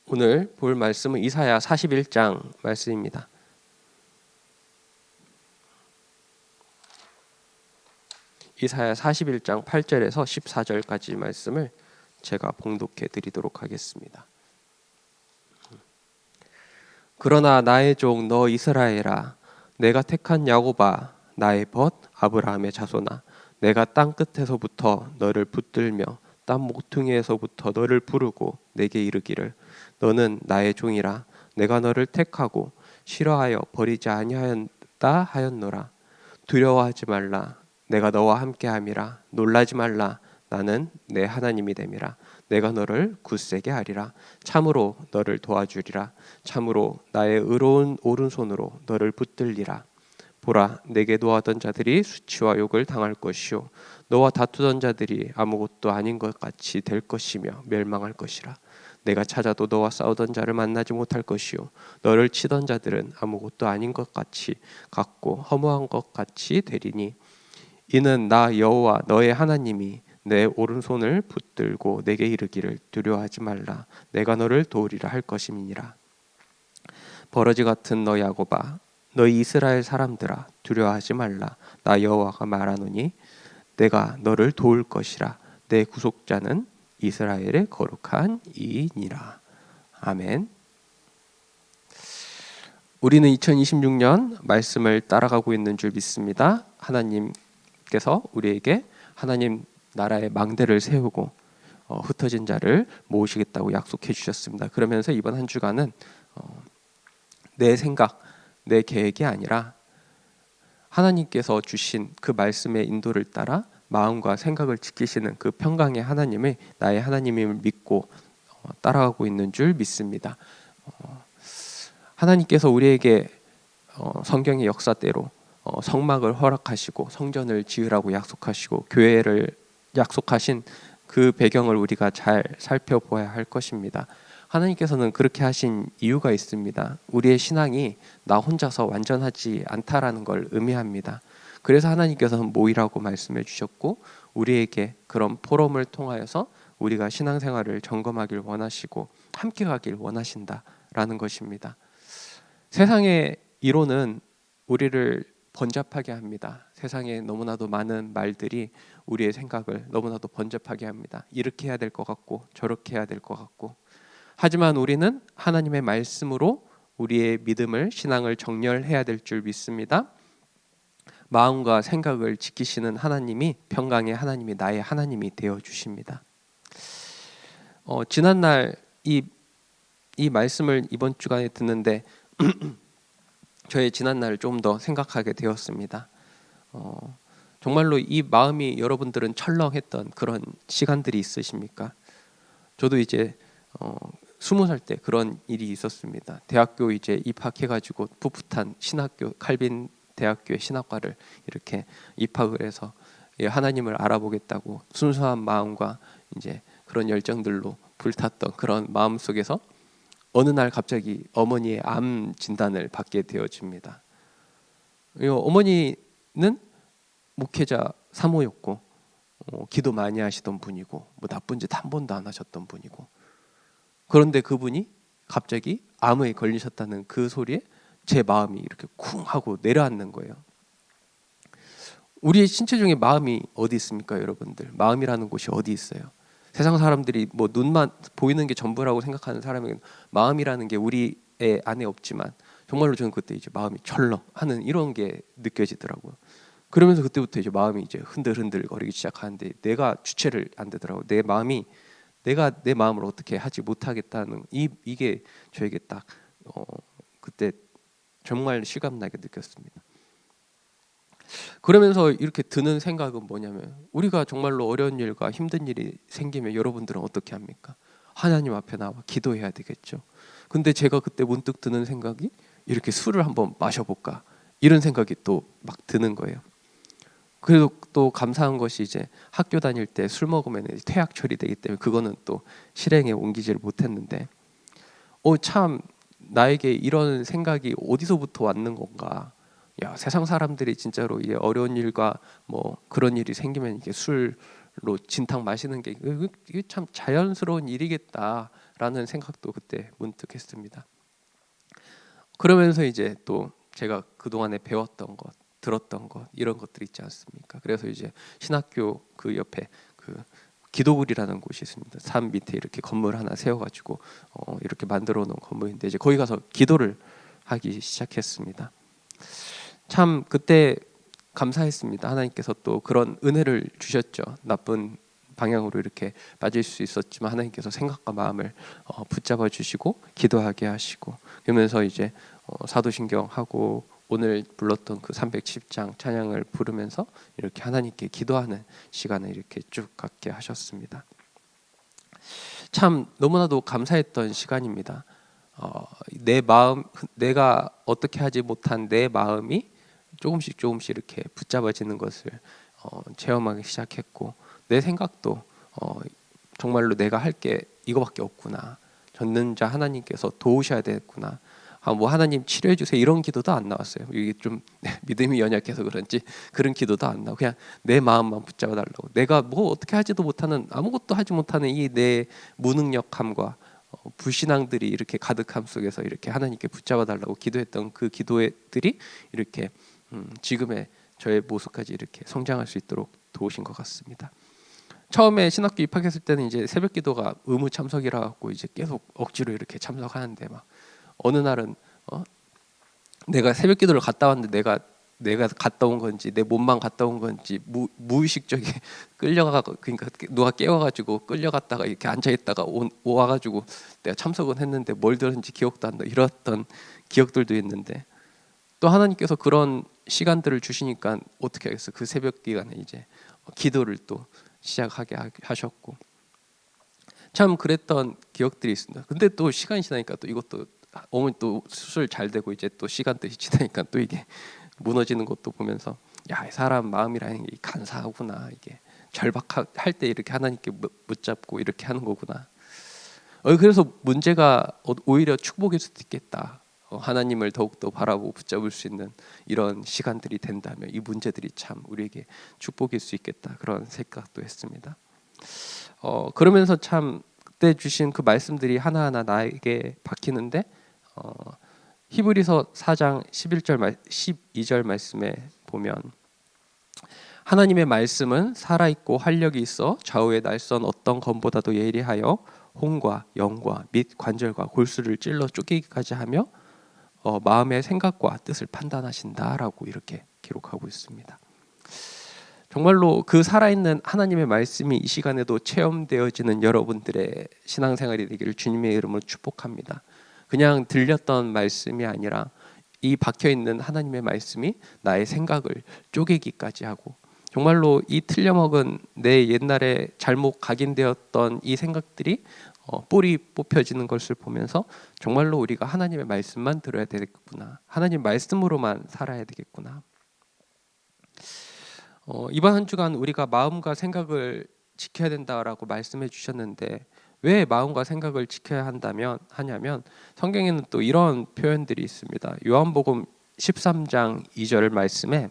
오늘 볼 말씀은 이사야 41장 말씀입니다. 이사야 41장 8절에서 14절까지 말씀을 제가 봉독해 드리도록 하겠습니다. 그러나 나의 종 너 이스라엘아, 내가 택한 야곱아, 나의 벗 아브라함의 자손아, 내가 땅 끝에서부터 너를 붙들며 땅 모퉁이에서부터 너를 부르고 내게 이르기를 너는 나의 종이라. 내가 너를 택하고 싫어하여 버리지 아니하였다 하였노라. 두려워하지 말라. 내가 너와 함께함이라. 놀라지 말라. 나는 내 하나님이 됨이라. 내가 너를 굳세게 하리라. 참으로 너를 도와주리라. 참으로 나의 의로운 오른손으로 너를 붙들리라. 보라, 내게 노하던 자들이 수치와 욕을 당할 것이요 너와 다투던 자들이 아무것도 아닌 것 같이 될 것이며 멸망할 것이라. 내가 찾아도 너와 싸우던 자를 만나지 못할 것이요 너를 치던 자들은 아무것도 아닌 것 같이 같고 허무한 것 같이 되리니 이는 나 여호와 너의 하나님이 내 오른손을 붙들고 내게 이르기를 두려워하지 말라. 내가 너를 도우리라 할 것임이니라. 버러지 같은 너 야곱아, 너희 이스라엘 사람들아, 두려워하지 말라. 나 여호와가 말하노니 내가 너를 도울 것이라. 내 구속자는 이스라엘의 거룩한 이이니라. 아멘. 우리는 2026년 말씀을 따라가고 있는 줄 믿습니다. 하나님께서 우리에게 하나님 나라의 망대를 세우고 흩어진 자를 모으시겠다고 약속해 주셨습니다. 그러면서 이번 한 주간은 내 생각, 내 계획이 아니라 하나님께서 주신 그 말씀의 인도를 따라 마음과 생각을 지키시는 그 평강의 하나님을 나의 하나님임을 믿고 따라가고 있는 줄 믿습니다. 하나님께서 우리에게 성경의 역사대로 성막을 허락하시고 성전을 지으라고 약속하시고 교회를 약속하신 그 배경을 우리가 잘 살펴보아야 할 것입니다. 하나님께서는 그렇게 하신 이유가 있습니다. 우리의 신앙이 나 혼자서 완전하지 않다라는 걸 의미합니다. 그래서 하나님께서는 모이라고 말씀해 주셨고 우리에게 그런 포럼을 통하여서 우리가 신앙생활을 점검하길 원하시고 함께 가길 원하신다라는 것입니다. 세상의 이론은 우리를 번잡하게 합니다. 세상에 너무나도 많은 말들이 우리의 생각을 너무나도 번잡하게 합니다. 이렇게 해야 될 것 같고 저렇게 해야 될 것 같고. 하지만 우리는 하나님의 말씀으로 우리의 믿음을, 신앙을 정렬해야 될 줄 믿습니다. 마음과 생각을 지키시는 하나님이 평강의 하나님이 나의 하나님이 되어 주십니다. 지난날 이 말씀을 이번 주간에 듣는데 저의 지난날을 좀 더 생각하게 되었습니다. 정말로 이 마음이 여러분들은 철렁했던 그런 시간들이 있으십니까? 저도 이제 20살 때 그런 일이 있었습니다. 대학교 이제 입학해가지고 풋풋한 신학교 칼빈 대학교의 신학과를 이렇게 입학을 해서 하나님을 알아보겠다고 순수한 마음과 이제 그런 열정들로 불탔던 그런 마음 속에서 어느 날 갑자기 어머니의 암 진단을 받게 되어집니다. 어머니는 목회자 사모였고 기도 많이 하시던 분이고 뭐 나쁜 짓 한 번도 안 하셨던 분이고 그런데 그분이 갑자기 암에 걸리셨다는 그 소리에 제 마음이 이렇게 쿵 하고 내려앉는 거예요. 우리의 신체 중에 마음이 어디 있습니까, 여러분들? 마음이라는 곳이 어디 있어요? 세상 사람들이 뭐 눈만 보이는 게 전부라고 생각하는 사람에게는 마음이라는 게 우리의 안에 없지만 정말로 저는 그때 이제 마음이 철렁하는 이런 게 느껴지더라고요. 그러면서 그때부터 이제 마음이 이제 흔들흔들 거리기 시작하는데 내가 주체를 안 되더라고요. 내 마음이 내가 내 마음을 어떻게 하지 못하겠다는 이게 저에게 딱 그때 정말 실감나게 느꼈습니다. 그러면서 이렇게 드는 생각은 뭐냐면 우리가 정말로 어려운 일과 힘든 일이 생기면 여러분들은 어떻게 합니까? 하나님 앞에 나와 기도해야 되겠죠. 근데 제가 그때 문득 드는 생각이 이렇게 술을 한번 마셔볼까 이런 생각이 또 막 드는 거예요. 그래도 또 감사한 것이 이제 학교 다닐 때 술 먹으면 퇴학 처리되기 때문에 그거는 또 실행에 옮기지를 못했는데 참 나에게 이런 생각이 어디서부터 왔는 건가. 야, 세상 사람들이 진짜로 이 어려운 일과 뭐 그런 일이 생기면 이게 술로 진탕 마시는 게 이게 참 자연스러운 일이겠다 라는 생각도 그때 문득 했습니다. 그러면서 이제 또 제가 그동안에 배웠던 것, 들었던 것, 이런 것들이 있지 않습니까? 그래서 이제 신학교 그 옆에 그 기도굴이라는 곳이 있습니다. 산 밑에 이렇게 건물 하나 세워가지고 이렇게 만들어 놓은 건물인데 이제 거기 가서 기도를 하기 시작했습니다. 참 그때 감사했습니다. 하나님께서 또 그런 은혜를 주셨죠. 나쁜 방향으로 이렇게 빠질 수 있었지만 하나님께서 생각과 마음을 붙잡아 주시고 기도하게 하시고, 그러면서 이제 사도신경 하고 오늘 불렀던 그 310장 찬양을 부르면서 이렇게 하나님께 기도하는 시간을 이렇게 쭉 갖게 하셨습니다. 참 너무나도 감사했던 시간입니다. 내 마음, 내가 어떻게 하지 못한 내 마음이 조금씩 이렇게 붙잡아지는 것을 체험하기 시작했고, 내 생각도 정말로 내가 할 게 이거밖에 없구나, 전능자 하나님께서 도우셔야 되겠구나, 뭐 하나님 치료해 주세요 이런 기도도 안 나왔어요. 이게 좀 믿음이 연약해서 그런지 그런 기도도 안 나오고 그냥 내 마음만 붙잡아 달라고, 내가 뭐 어떻게 하지도 못하는, 아무것도 하지 못하는 이 내 무능력함과 불신앙들이 이렇게 가득함 속에서 이렇게 하나님께 붙잡아 달라고 기도했던 그 기도들이 이렇게 지금의 저의 모습까지 이렇게 성장할 수 있도록 도우신 것 같습니다. 처음에 신학교 입학했을 때는 이제 새벽 기도가 의무 참석이라 갖고 이제 계속 억지로 이렇게 참석하는데, 막 어느 날은 내가 새벽 기도를 갔다 왔는데 내가 갔다 온 건지 내 몸만 갔다 온 건지 무의식적에 끌려가고, 그러니까 누가 깨워가지고 끌려갔다가 이렇게 앉아 있다가 와가지고 내가 참석은 했는데 뭘 들었는지 기억도 안 나, 이랬던 기억들도 있는데, 또 하나님께서 그런 시간들을 주시니까 어떻게 하겠어. 그 새벽 기간에 이제 기도를 또 시작하게 하셨고, 참 그랬던 기억들이 있습니다. 근데 또 시간이 지나니까 또 이것도 어머니 또 수술 잘 되고 이제 또 시간들이 지나니까 또 이게 무너지는 것도 보면서, 야, 사람 마음이라는 게 간사하구나, 이게 절박할 때 이렇게 하나님께 붙잡고 이렇게 하는 거구나. 그래서 문제가 오히려 축복일 수도 있겠다. 하나님을 더욱더 바라보고 붙잡을 수 있는 이런 시간들이 된다면 이 문제들이 참 우리에게 축복일 수 있겠다, 그런 생각도 했습니다. 그러면서 참 그때 주신 그 말씀들이 하나하나 나에게 박히는데, 히브리서 4장 12절 말씀에 보면, 하나님의 말씀은 살아있고 활력이 있어 좌우의 날선 어떤 검보다도 예리하여 혼과 영과 및 관절과 골수를 찔러 쪼개기까지 하며 마음의 생각과 뜻을 판단하신다라고 이렇게 기록하고 있습니다. 정말로 그 살아있는 하나님의 말씀이 이 시간에도 체험되어지는 여러분들의 신앙생활이 되기를 주님의 이름으로 축복합니다. 그냥 들렸던 말씀이 아니라 이 박혀있는 하나님의 말씀이 나의 생각을 쪼개기까지 하고, 정말로 이 틀려먹은 내 옛날에 잘못 각인되었던 이 생각들이 뿌리 뽑혀지는 것을 보면서 정말로 우리가 하나님의 말씀만 들어야 되겠구나, 하나님 말씀으로만 살아야 되겠구나. 이번 한 주간 우리가 마음과 생각을 지켜야 된다라고 말씀해 주셨는데, 왜 마음과 생각을 지켜야 하냐면 성경에는 또 이런 표현들이 있습니다. 요한복음 13장 2절 말씀에,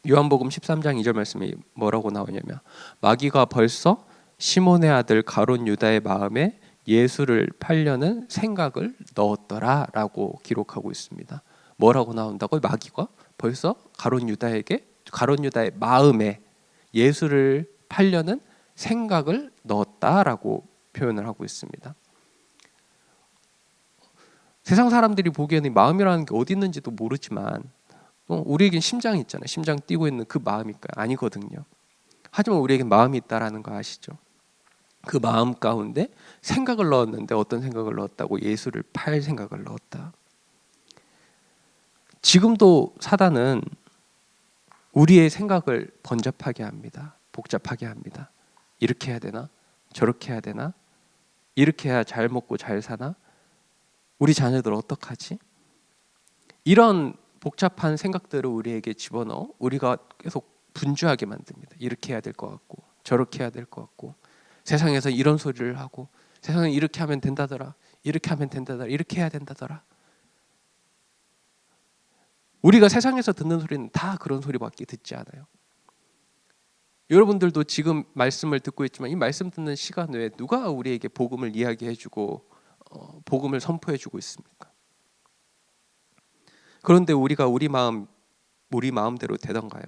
요한복음 13장 2절 말씀이 뭐라고 나오냐면, 마귀가 벌써 시몬의 아들 가룟 유다의 마음에 예수를 팔려는 생각을 넣었더라 라고 기록하고 있습니다. 뭐라고 나온다고요? 마귀가 벌써 가룟 유다의 마음에 예수를 팔려는 생각을 넣었다라고 표현을 하고 있습니다. 세상 사람들이 보기에는 마음이라는 게 어디 있는지도 모르지만 우리에겐 심장이 있잖아요. 심장 뛰고 있는 그 마음일까요? 아니거든요. 하지만 우리에겐 마음이 있다라는 거 아시죠? 그 마음 가운데 생각을 넣었는데 어떤 생각을 넣었다고? 예수를 팔 생각을 넣었다. 지금도 사단은 우리의 생각을 번잡하게 합니다. 복잡하게 합니다. 이렇게 해야 되나? 저렇게 해야 되나? 이렇게 해야 잘 먹고 잘 사나? 우리 자녀들 어떡하지? 이런 복잡한 생각들을 우리에게 집어넣어 우리가 계속 분주하게 만듭니다. 이렇게 해야 될 것 같고 저렇게 해야 될 것 같고, 세상에서 이런 소리를 하고, 세상은 이렇게 하면 된다더라, 이렇게 하면 된다더라, 이렇게 해야 된다더라. 우리가 세상에서 듣는 소리는 다 그런 소리밖에 듣지 않아요. 여러분들도 지금 말씀을 듣고 있지만 이 말씀 듣는 시간 외에 누가 우리에게 복음을 이야기해주고 복음을 선포해주고 있습니까? 그런데 우리가 우리 마음대로 되던가요?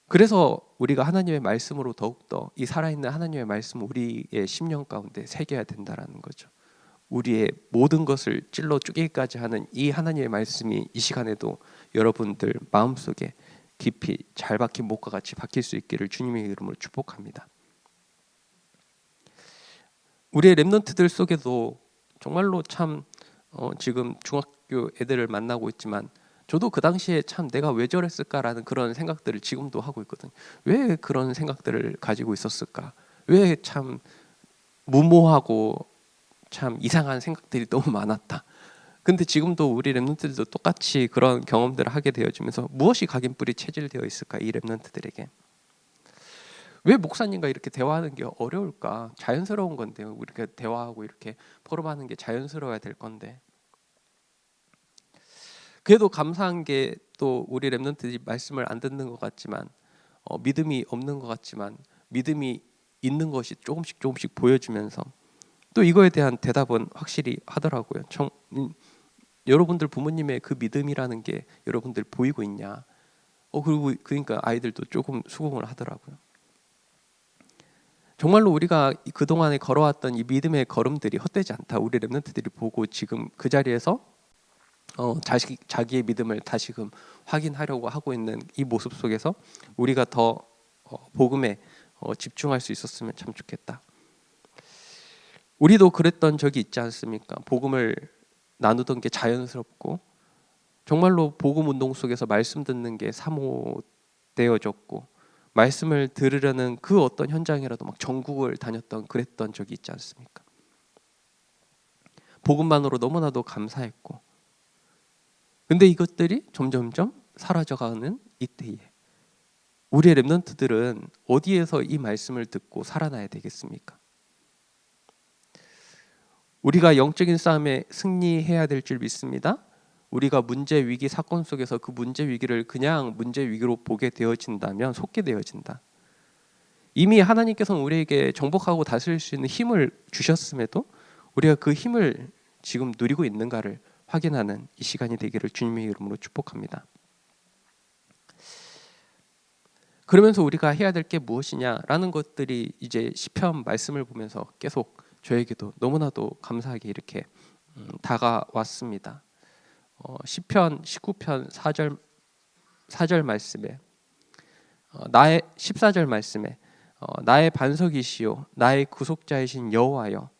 그래서 우리가 하나님의 말씀으로 더욱더 이 살아있는 하나님의 말씀을 우리의 심령 가운데 새겨야 된다라는 거죠. 우리의 모든 것을 찔러 쪼개기까지 하는 이 하나님의 말씀이 이 시간에도 여러분들 마음속에 깊이 잘 박힌 못과 같이 박힐 수 있기를 주님의 이름으로 축복합니다. 우리의 렘넌트들 속에도 정말로 참 지금 중학교 애들을 만나고 있지만 저도 그 당시에 참 내가 왜 저랬을까라는 그런 생각들을 지금도 하고 있거든요. 왜 그런 생각들을 가지고 있었을까? 왜 참 무모하고 참 이상한 생각들이 너무 많았다. 근데 지금도 우리 렘넌트들도 똑같이 그런 경험들을 하게 되어지면서 무엇이 각인뿔이 체질되어 있을까? 이 렘넌트들에게. 왜 목사님과 이렇게 대화하는 게 어려울까? 자연스러운 건데요. 우리가 대화하고 이렇게 포럼하는 게 자연스러워야 될 건데. 그래도 감사한 게 또 우리 렘넌트들이 말씀을 안 듣는 것 같지만 믿음이 없는 것 같지만 믿음이 있는 것이 조금씩 보여주면서 또 이거에 대한 대답은 확실히 하더라고요. 여러분들 부모님의 그 믿음이라는 게 여러분들 보이고 있냐? 그리고 그러니까 아이들도 조금 수긍을 하더라고요. 정말로 우리가 그동안에 걸어왔던 이 믿음의 걸음들이 헛되지 않다. 우리 렘넌트들이 보고 지금 그 자리에서 자기의 믿음을 다시금 확인하려고 하고 있는 이 모습 속에서 우리가 더 복음에 집중할 수 있었으면 참 좋겠다. 우리도 그랬던 적이 있지 않습니까? 복음을 나누던 게 자연스럽고 정말로 복음 운동 속에서 말씀 듣는 게 사모되어졌고 말씀을 들으려는 그 어떤 현장이라도 막 전국을 다녔던 그랬던 적이 있지 않습니까? 복음만으로 너무나도 감사했고 근데 이것들이 점점점 사라져가는 이때에 우리의 렘넌트들은 어디에서 이 말씀을 듣고 살아나야 되겠습니까? 우리가 영적인 싸움에 승리해야 될 줄 믿습니다. 우리가 문제, 위기, 사건 속에서 그 문제, 위기를 그냥 문제, 위기로 보게 되어진다면 속게 되어진다. 이미 하나님께서는 우리에게 정복하고 다스릴 수 있는 힘을 주셨음에도 우리가 그 힘을 지금 누리고 있는가를 확인하는 이 시간이 되기를 주님의 이름으로 축복합니다. 그러면서 우리가 해야 될 게 무엇이냐라는 것들이 이제 시편 말씀을 보면서 계속 저에게도 너무나도 감사하게 이렇게 다가왔습니다. 시편 19편 4절 말씀에 나의 14절 말씀에 나의 반석이시요 나의 구속자이신 여호와여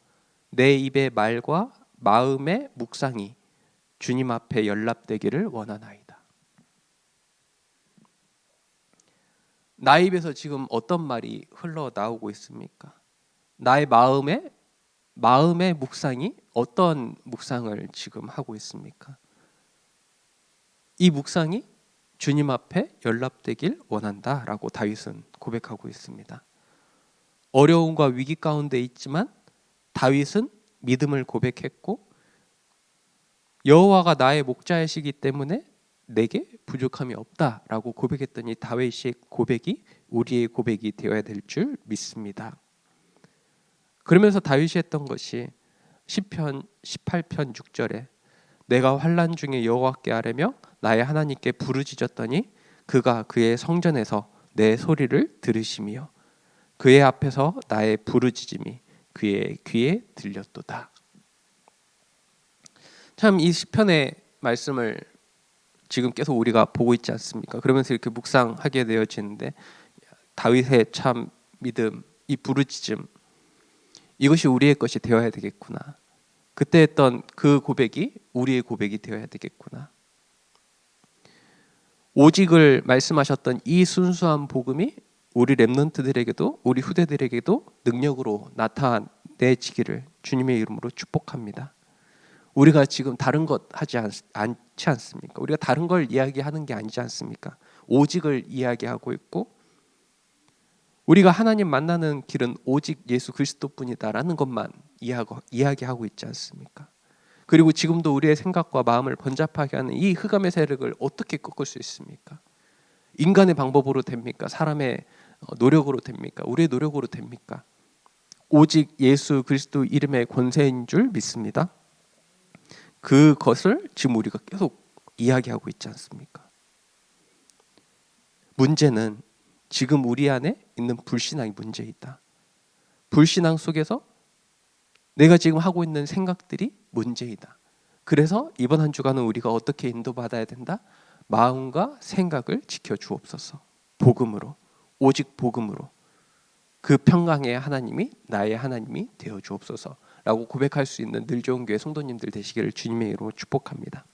내 입의 말과 마음의 묵상이 주님 앞에 연락되기를 원하나이다. 나의 입에서 지금 어떤 말이 흘러나오고 있습니까? 나의 마음의 묵상이 어떤 묵상을 지금 하고 있습니까? 이 묵상이 주님 앞에 연락되길 원한다라고 다윗은 고백하고 있습니다. 어려움과 위기 가운데 있지만 다윗은 믿음을 고백했고 여호와가 나의 목자이시기 때문에 내게 부족함이 없다라고 고백했더니 다윗의 고백이 우리의 고백이 되어야 될 줄 믿습니다. 그러면서 다윗이 했던 것이 시편 18편 6절에 내가 환난 중에 여호와께 아뢰며 나의 하나님께 부르짖었더니 그가 그의 성전에서 내 소리를 들으시며 그의 앞에서 나의 부르짖음이 그의 귀에 들렸도다. 참 이 시편의 말씀을 지금 계속 우리가 보고 있지 않습니까? 그러면서 이렇게 묵상하게 되어지는데 다윗의 참 믿음, 이 부르짖음 이것이 우리의 것이 되어야 되겠구나. 그때 했던 그 고백이 우리의 고백이 되어야 되겠구나. 오직을 말씀하셨던 이 순수한 복음이 우리 렘넌트들에게도 우리 후대들에게도 능력으로 나타내지기를 주님의 이름으로 축복합니다. 우리가 지금 다른 것 하지 않지 않습니까? 우리가 다른 걸 이야기하는 게 아니지 않습니까? 오직을 이야기하고 있고 우리가 하나님 만나는 길은 오직 예수 그리스도뿐이다라는 것만 이야기하고 있지 않습니까? 그리고 지금도 우리의 생각과 마음을 번잡하게 하는 이 흑암의 세력을 어떻게 꺾을 수 있습니까? 인간의 방법으로 됩니까? 사람의 노력으로 됩니까? 우리의 노력으로 됩니까? 오직 예수 그리스도 이름의 권세인 줄 믿습니다. 그것을 지금 우리가 계속 이야기하고 있지 않습니까? 문제는 지금 우리 안에 있는 불신앙이 문제이다. 불신앙 속에서 내가 지금 하고 있는 생각들이 문제이다. 그래서 이번 한 주간은 우리가 어떻게 인도받아야 된다? 마음과 생각을 지켜주옵소서. 복음으로, 오직 복음으로 그 평강의 하나님이 나의 하나님이 되어주옵소서 라고 고백할 수 있는 늘 좋은 교회 성도님들 되시기를 주님의 이름으로 축복합니다.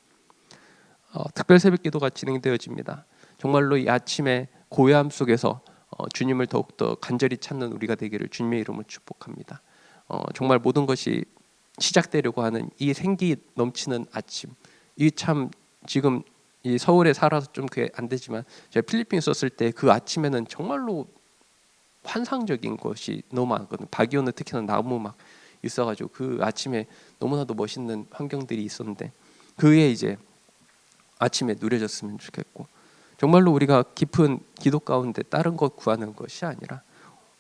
특별 새벽기도가 진행되어집니다. 정말로 이 아침에 고요함 속에서 주님을 더욱더 간절히 찾는 우리가 되기를 주님의 이름으로 축복합니다. 정말 모든 것이 시작되려고 하는 이 생기 넘치는 아침, 이 참 지금 이 서울에 살아서 좀 그게 안 되지만 제가 필리핀 있었을 때 그 아침에는 정말로 환상적인 것이 너무 많거든요. 바기오는 특히나 나무 막 있어가지고 그 아침에 너무나도 멋있는 환경들이 있었는데 그게 이제 아침에 누려졌으면 좋겠고, 정말로 우리가 깊은 기도 가운데 다른 것 구하는 것이 아니라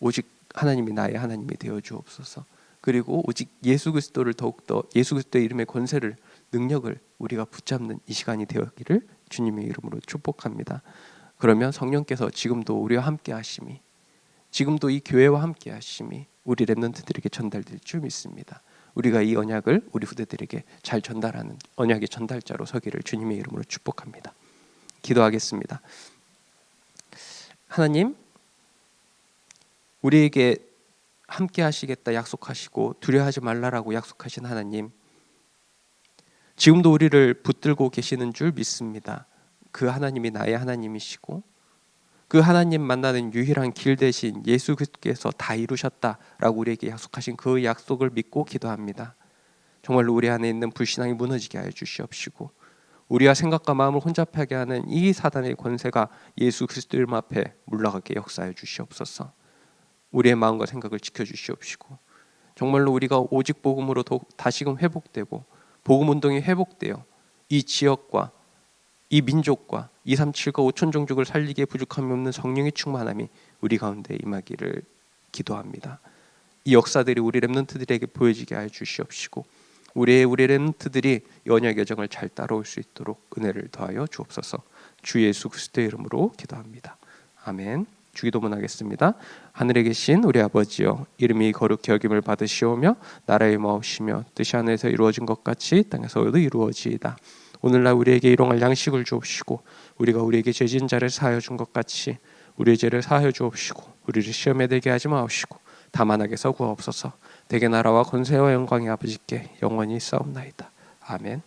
오직 하나님이 나의 하나님이 되어 주옵소서. 그리고 오직 예수 그리스도를 더욱더 예수 그리스도의 이름의 권세를 능력을 우리가 붙잡는 이 시간이 되었기를 주님의 이름으로 축복합니다. 그러면 성령께서 지금도 우리와 함께 하심이, 지금도 이 교회와 함께 하심이 우리 렘넌트들에게 전달될 줄 믿습니다. 우리가 이 언약을 우리 후대들에게 잘 전달하는 언약의 전달자로 서기를 주님의 이름으로 축복합니다. 기도하겠습니다. 하나님, 우리에게 함께 하시겠다 약속하시고 두려워하지 말라라고 약속하신 하나님, 지금도 우리를 붙들고 계시는 줄 믿습니다. 그 하나님이 나의 하나님이시고 그 하나님 만나는 유일한 길 대신 예수 그리스도께서 다 이루셨다라고 우리에게 약속하신 그 약속을 믿고 기도합니다. 정말로 우리 안에 있는 불신앙이 무너지게 하여 주시옵시고 우리와 생각과 마음을 혼잡하게 하는 이 사단의 권세가 예수 그리스도 이름 앞에 물러가게 역사하여 주시옵소서. 우리의 마음과 생각을 지켜주시옵시고 정말로 우리가 오직 복음으로 다시금 회복되고 복음 운동이 회복되어 이 지역과 이 민족과 237과 5천 종족을 살리기에 부족함이 없는 성령의 충만함이 우리 가운데 임하기를 기도합니다. 이 역사들이 우리 렘넌트들에게 보여지게 하여 주시옵시고 우리 렘넌트들이 연약 여정을 잘 따라올 수 있도록 은혜를 더하여 주옵소서. 주 예수 그리스도의 이름으로 기도합니다. 아멘. 주기도문 하겠습니다. 하늘에 계신 우리 아버지여, 이름이 거룩히 여김을 받으시오며 나라의 마옵시며 뜻이 하늘에서 이루어진 것 같이 땅에서도 이루어지이다. 오늘날 우리에게 일용할 양식을 주옵시고 우리가 우리에게 죄진 자를 사하여 준 것 같이 우리의 죄를 사하여 주옵시고 우리를 시험에 들게 하지 마옵시고 다만 악에서 구하옵소서. 대개 나라와 권세와 영광이 아버지께 영원히 있사옵나이다. 아멘.